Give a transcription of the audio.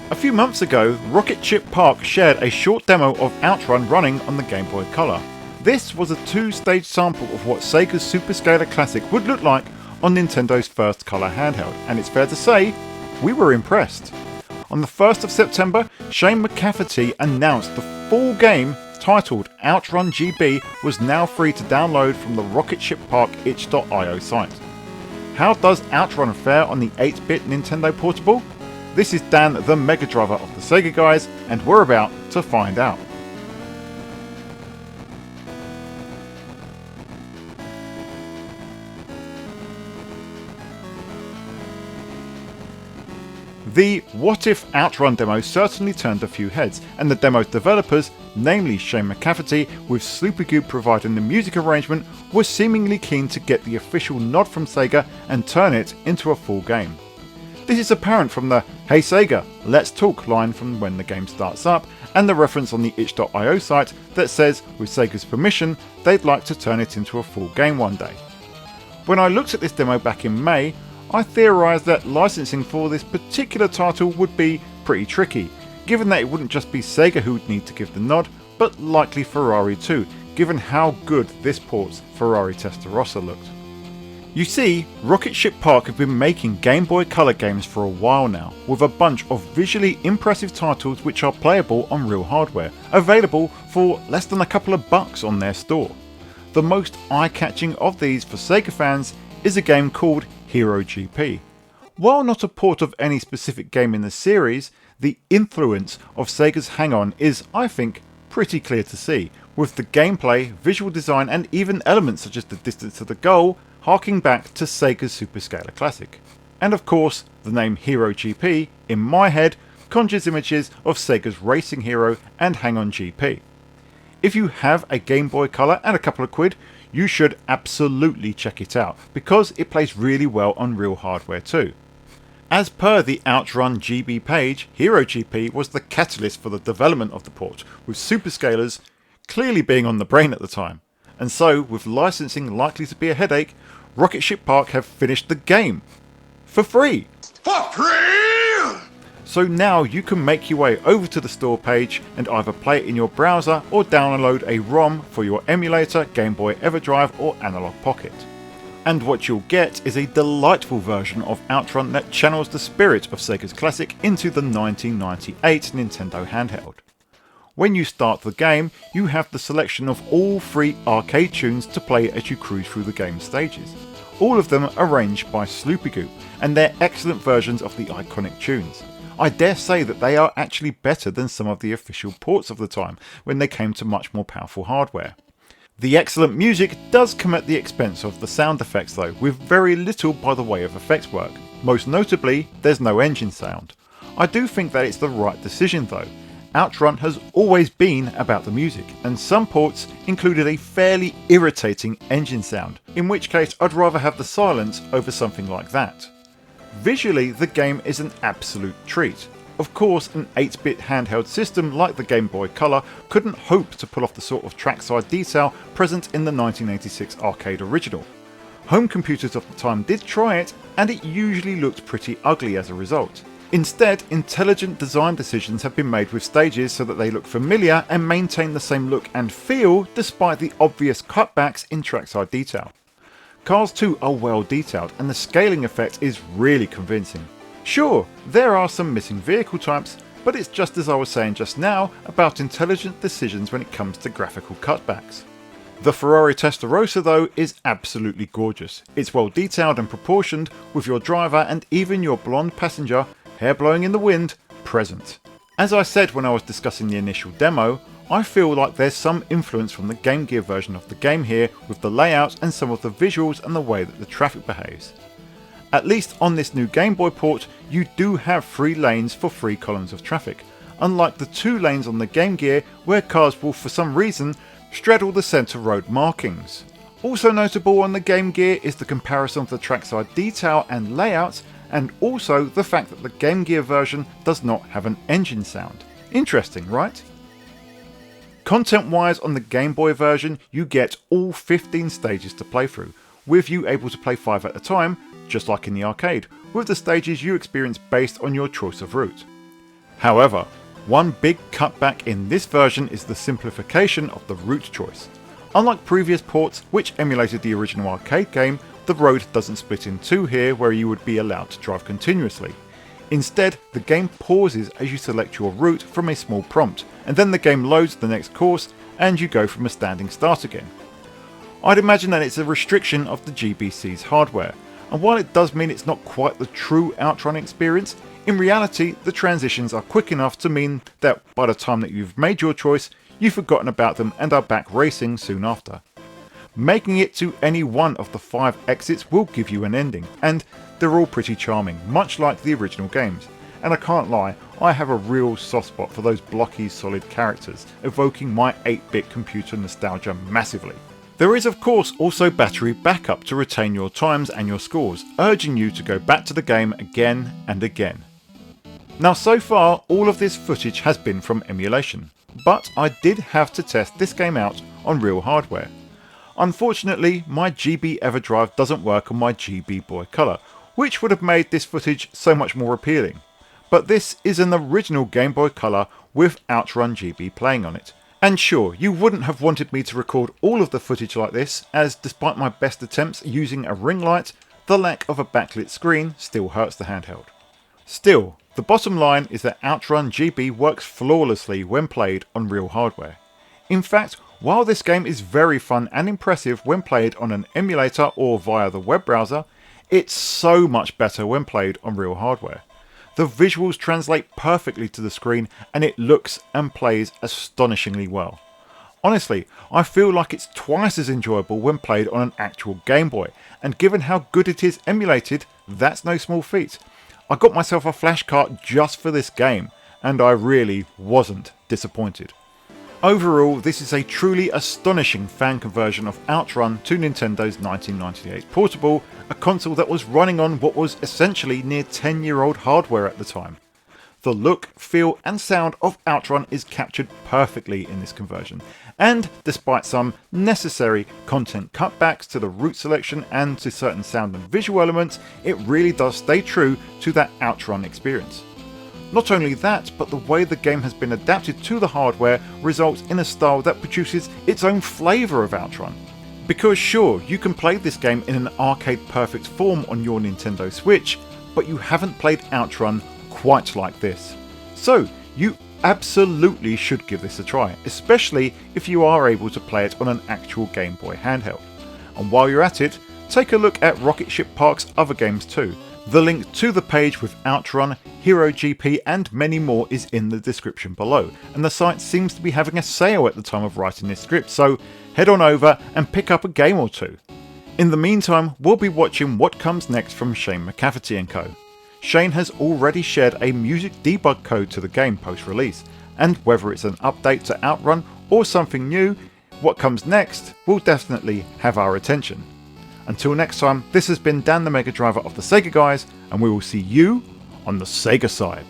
A few months ago, Rocketship Park shared a short demo of Outrun running on the Game Boy Color. This was a 2-stage sample of what Sega's Superscaler Classic would look like on Nintendo's first colour handheld, and it's fair to say, we were impressed. On the 1st of September, Shane McCafferty announced the full game, titled Outrun GB, was now free to download from the Rocketship Park itch.io site. How does Outrun fare on the 8-bit Nintendo Portable? This is Dan, the Mega Driver of the Sega guys, and we're about to find out. The What If Outrun demo certainly turned a few heads, and the demo's developers, namely Shane McCafferty, with Sloopy providing the music arrangement, were seemingly keen to get the official nod from Sega and turn it into a full game. This is apparent from the "Hey Sega, let's talk" line from when the game starts up, and the reference on the itch.io site that says, with Sega's permission, they'd like to turn it into a full game one day. When I looked at this demo back in May, I theorised that licensing for this particular title would be pretty tricky, given that it wouldn't just be Sega who would need to give the nod, but likely Ferrari too, given how good this port's Ferrari Testarossa looked. You see, Rocketship Park have been making Game Boy Color games for a while now, with a bunch of visually impressive titles which are playable on real hardware, available for less than a couple of bucks on their store. The most eye-catching of these for Sega fans is a game called Hero GP. While not a port of any specific game in the series, the influence of Sega's Hang-On is, I think, pretty clear to see, with the gameplay, visual design and even elements such as the distance to the goal harking back to Sega's Superscaler Classic. And of course, the name Hero GP, in my head, conjures images of Sega's Racing Hero and Hang-On GP. If you have a Game Boy Color and a couple of quid, you should absolutely check it out, because it plays really well on real hardware too. As per the Outrun GB page, Hero GP was the catalyst for the development of the port, with Superscalers clearly being on the brain at the time. And so, with licensing likely to be a headache, Rocketship Park have finished the game. For free! For free! So now you can make your way over to the store page and either play it in your browser or download a ROM for your emulator, Game Boy EverDrive or Analog Pocket. And what you'll get is a delightful version of Outrun that channels the spirit of Sega's classic into the 1998 Nintendo handheld. When you start the game, you have the selection of all free arcade tunes to play as you cruise through the game's stages. All of them arranged by Sloopy, and they're excellent versions of the iconic tunes. I dare say that they are actually better than some of the official ports of the time, when they came to much more powerful hardware. The excellent music does come at the expense of the sound effects though, with very little by the way of effects work. Most notably, there's no engine sound. I do think that it's the right decision though. Outrun has always been about the music, and some ports included a fairly irritating engine sound, in which case I'd rather have the silence over something like that. Visually, the game is an absolute treat. Of course, an 8-bit handheld system like the Game Boy Color couldn't hope to pull off the sort of trackside detail present in the 1986 arcade original. Home computers of the time did try it, and it usually looked pretty ugly as a result. Instead, intelligent design decisions have been made with stages so that they look familiar and maintain the same look and feel despite the obvious cutbacks in trackside detail. Cars too are well detailed, and the scaling effect is really convincing. Sure, there are some missing vehicle types, but it's just as I was saying just now about intelligent decisions when it comes to graphical cutbacks. The Ferrari Testarossa though is absolutely gorgeous. It's well detailed and proportioned, with your driver and even your blonde passenger, hair blowing in the wind, present. As I said when I was discussing the initial demo, I feel like there's some influence from the Game Gear version of the game here, with the layout and some of the visuals and the way that the traffic behaves. At least on this new Game Boy port, you do have 3 lanes for 3 columns of traffic, unlike the 2 lanes on the Game Gear where cars will for some reason straddle the centre road markings. Also notable on the Game Gear is the comparison of the trackside detail and layout, and also the fact that the Game Gear version does not have an engine sound. Interesting, right? Content wise, on the Game Boy version you get all 15 stages to play through, with you able to play 5 at a time, just like in the arcade, with the stages you experience based on your choice of route. However, one big cutback in this version is the simplification of the route choice. Unlike previous ports which emulated the original arcade game, the road doesn't split in two here where you would be allowed to drive continuously. Instead, the game pauses as you select your route from a small prompt, and then the game loads the next course and you go from a standing start again. I'd imagine that it's a restriction of the GBC's hardware, and while it does mean it's not quite the true Outrun experience, in reality the transitions are quick enough to mean that by the time that you've made your choice, you've forgotten about them and are back racing soon after. Making it to any one of the 5 exits will give you an ending, and they're all pretty charming, much like the original games. And I can't lie, I have a real soft spot for those blocky solid characters, evoking my 8-bit computer nostalgia massively. There is of course also battery backup to retain your times and your scores, urging you to go back to the game again and again. Now so far all of this footage has been from emulation, but I did have to test this game out on real hardware. Unfortunately, my GB EverDrive doesn't work on my GB Boy Color, which would have made this footage so much more appealing. But this is an original Game Boy Color with Outrun GB playing on it. And sure, you wouldn't have wanted me to record all of the footage like this, as despite my best attempts using a ring light, the lack of a backlit screen still hurts the handheld. Still, the bottom line is that Outrun GB works flawlessly when played on real hardware. In fact, while this game is very fun and impressive when played on an emulator or via the web browser, it's so much better when played on real hardware. The visuals translate perfectly to the screen and it looks and plays astonishingly well. Honestly, I feel like it's twice as enjoyable when played on an actual Game Boy, and given how good it is emulated, that's no small feat. I got myself a flash cart just for this game, and I really wasn't disappointed. Overall, this is a truly astonishing fan conversion of Outrun to Nintendo's 1998 portable, a console that was running on what was essentially near 10-year-old hardware at the time. The look, feel and sound of Outrun is captured perfectly in this conversion, and despite some necessary content cutbacks to the route selection and to certain sound and visual elements, it really does stay true to that Outrun experience. Not only that, but the way the game has been adapted to the hardware results in a style that produces its own flavour of Outrun. Because sure, you can play this game in an arcade perfect form on your Nintendo Switch, but you haven't played Outrun quite like this. So you absolutely should give this a try, especially if you are able to play it on an actual Game Boy handheld. And while you're at it, take a look at Rocketship Park's other games too. The link to the page with Outrun, Hero GP and many more is in the description below, and the site seems to be having a sale at the time of writing this script, so head on over and pick up a game or two. In the meantime, we'll be watching what comes next from Shane McCafferty & Co. Shane has already shared a music debug code to the game post-release, and whether it's an update to Outrun or something new, what comes next will definitely have our attention. Until next time, this has been Dan the Mega Driver of the Sega Guys, and we will see you on the Sega side.